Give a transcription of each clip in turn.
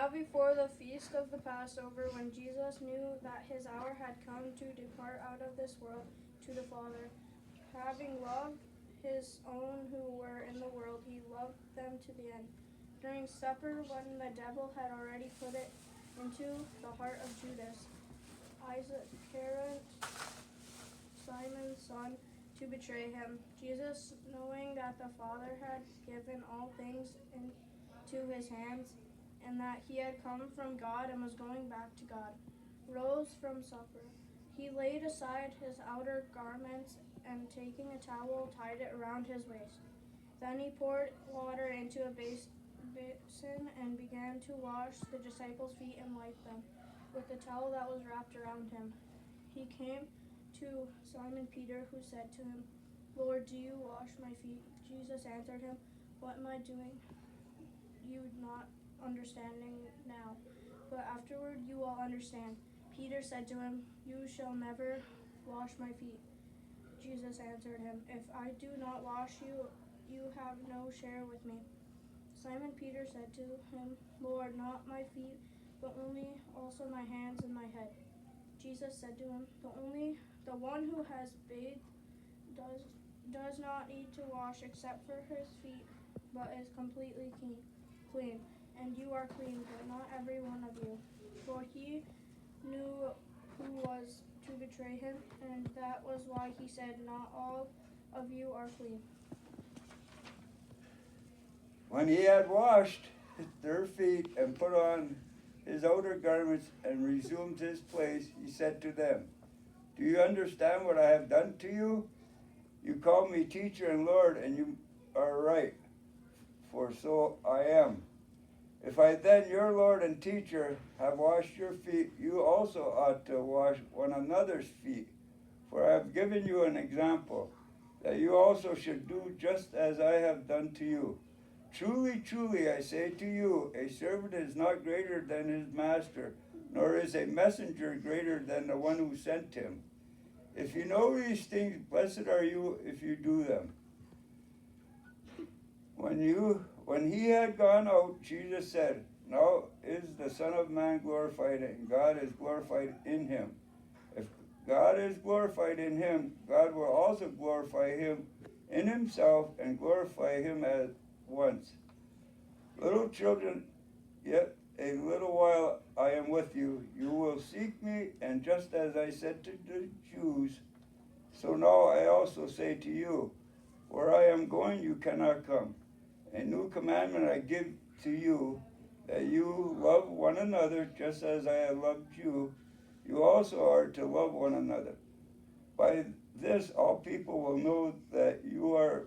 Now before the feast of the Passover, when Jesus knew that his hour had come to depart out of this world to the Father, having loved his own who were in the world, he loved them to the end. During supper, when the devil had already put it into the heart of Judas Iscariot, Simon's son, to betray him, Jesus, knowing that the Father had given all things into his hands, and that he had come from God and was going back to God, rose from supper. He laid aside his outer garments and, taking a towel, tied it around his waist. Then he poured water into a basin and began to wash the disciples' feet and wipe them with the towel that was wrapped around him. He came to Simon Peter, who said to him, Lord, do you wash my feet? Jesus answered him, What am I doing? You not understanding now, but afterward you will understand. Peter said to him, You shall never wash my feet. Jesus answered him, If I do not wash you, you have no share with me. Simon Peter said to him, Lord, not my feet, but only also my hands and my head. Jesus said to him, The one who has bathed does not need to wash except for his feet, but is completely clean. And you are clean, but not every one of you. For he knew who was to betray him, and that was why he said, Not all of you are clean. When he had washed their feet and put on his outer garments and resumed his place, he said to them, Do you understand what I have done to you? You call me teacher and Lord, and you are right, for so I am. If I then, your Lord and teacher, have washed your feet, you also ought to wash one another's feet. For I have given you an example, that you also should do just as I have done to you. Truly, truly, I say to you, a servant is not greater than his master, nor is a messenger greater than the one who sent him. If you know these things, blessed are you if you do them. When he had gone out, Jesus said, Now is the Son of Man glorified, and God is glorified in him. If God is glorified in him, God will also glorify him in himself and glorify him at once. Little children, yet a little while I am with you. You will seek me, and just as I said to the Jews, so now I also say to you, where I am going you cannot come. A new commandment I give to you, that you love one another just as I have loved you. You also are to love one another. By this all people will know that you are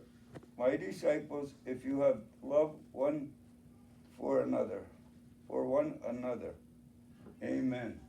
my disciples if you have love one another. Amen.